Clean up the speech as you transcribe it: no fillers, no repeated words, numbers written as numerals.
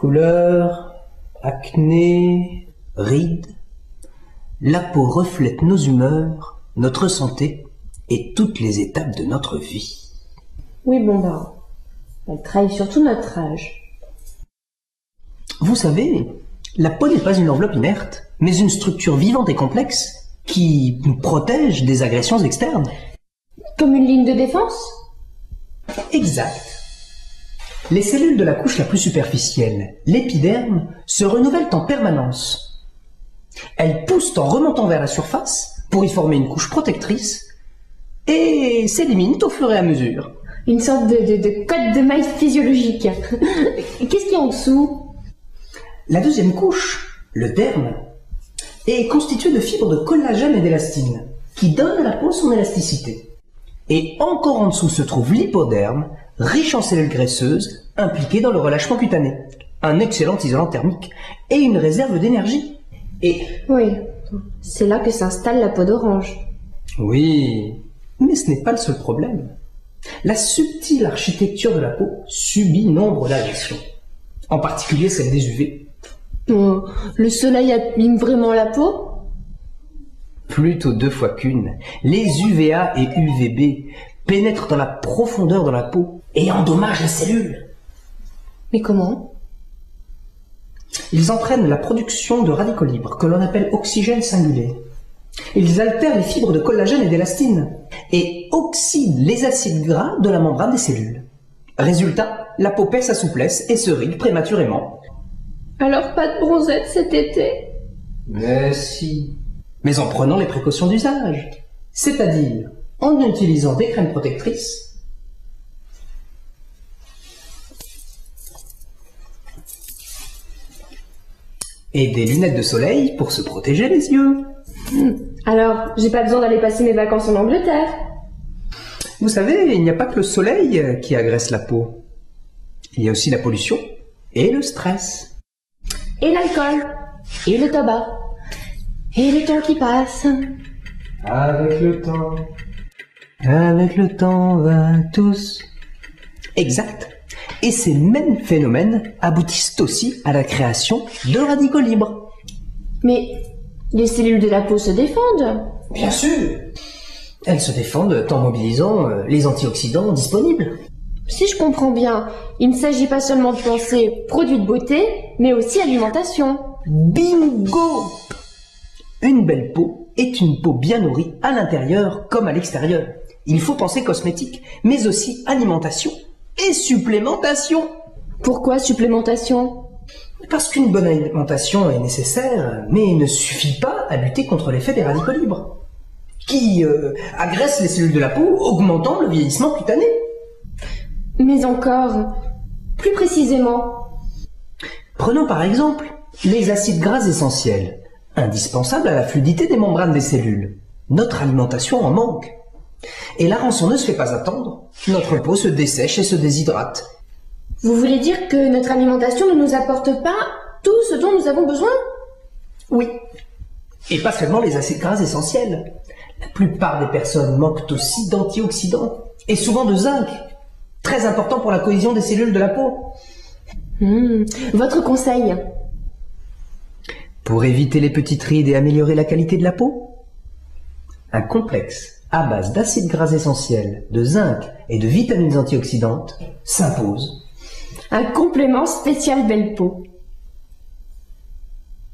Couleur, acné, rides. La peau reflète nos humeurs, notre santé et toutes les étapes de notre vie. Oui, bon bah, elle trahit surtout notre âge. Vous savez, la peau n'est pas une enveloppe inerte, mais une structure vivante et complexe qui nous protège des agressions externes. Comme une ligne de défense? Exact. Les cellules de la couche la plus superficielle, l'épiderme, se renouvellent en permanence. Elles poussent en remontant vers la surface pour y former une couche protectrice et s'éliminent au fur et à mesure. Une sorte de code de maille physiologique. Qu'est-ce qu'il y a en dessous? La deuxième couche, le derme, est constituée de fibres de collagène et d'élastine qui donnent à la peau son élasticité. Et encore en dessous se trouve l'hypoderme, riche en cellules graisseuses impliquées dans le relâchement cutané, un excellent isolant thermique et une réserve d'énergie. Et oui, c'est là que s'installe la peau d'orange. oui, mais ce n'est pas le seul problème. La subtile architecture de la peau subit nombre d'agressions, en particulier celle des UV. Oh, le soleil abîme vraiment la peau? Plutôt 2 fois qu'une. Les UVA et UVB pénètrent dans la profondeur de la peau et endommagent les cellules. Mais comment? Ils entraînent la production de radicaux libres, que l'on appelle oxygène singulé. Ils altèrent les fibres de collagène et d'élastine et oxydent les acides gras de la membrane des cellules. Résultat, la peau perd sa souplesse et se ride prématurément. Alors pas de bronzette cet été? Mais si. Mais en prenant les précautions d'usage, c'est-à-dire en utilisant des crèmes protectrices, et des lunettes de soleil pour se protéger les yeux. Alors, j'ai pas besoin d'aller passer mes vacances en Angleterre. Vous savez, il n'y a pas que le soleil qui agresse la peau. Il y a aussi la pollution et le stress. Et l'alcool. Et le tabac. Et le temps qui passe. Avec le temps, va tous. Exact. Et ces mêmes phénomènes aboutissent aussi à la création de radicaux libres. Mais les cellules de la peau se défendent. Bien sûr. Elles se défendent en mobilisant les antioxydants disponibles. Si je comprends bien, il ne s'agit pas seulement de penser produits de beauté, mais aussi alimentation. Bingo! Une belle peau est une peau bien nourrie à l'intérieur comme à l'extérieur. Il faut penser cosmétique, mais aussi alimentation et supplémentation. Pourquoi supplémentation? Parce qu'une bonne alimentation est nécessaire, mais ne suffit pas à lutter contre l'effet des radicaux libres, qui agressent les cellules de la peau, augmentant le vieillissement cutané. Mais encore, plus précisément. Prenons par exemple les acides gras essentiels, indispensables à la fluidité des membranes des cellules. Notre alimentation en manque. Et la rançon ne se fait pas attendre, notre peau se dessèche et se déshydrate. Vous voulez dire que notre alimentation ne nous apporte pas tout ce dont nous avons besoin? Oui. Et pas seulement les acides gras essentiels. La plupart des personnes manquent aussi d'antioxydants, et souvent de zinc, très important pour la cohésion des cellules de la peau. Votre conseil? Pour éviter les petites rides et améliorer la qualité de la peau, un complexe à base d'acides gras essentiels, de zinc et de vitamines antioxydantes s'impose. Un complément spécial belle peau.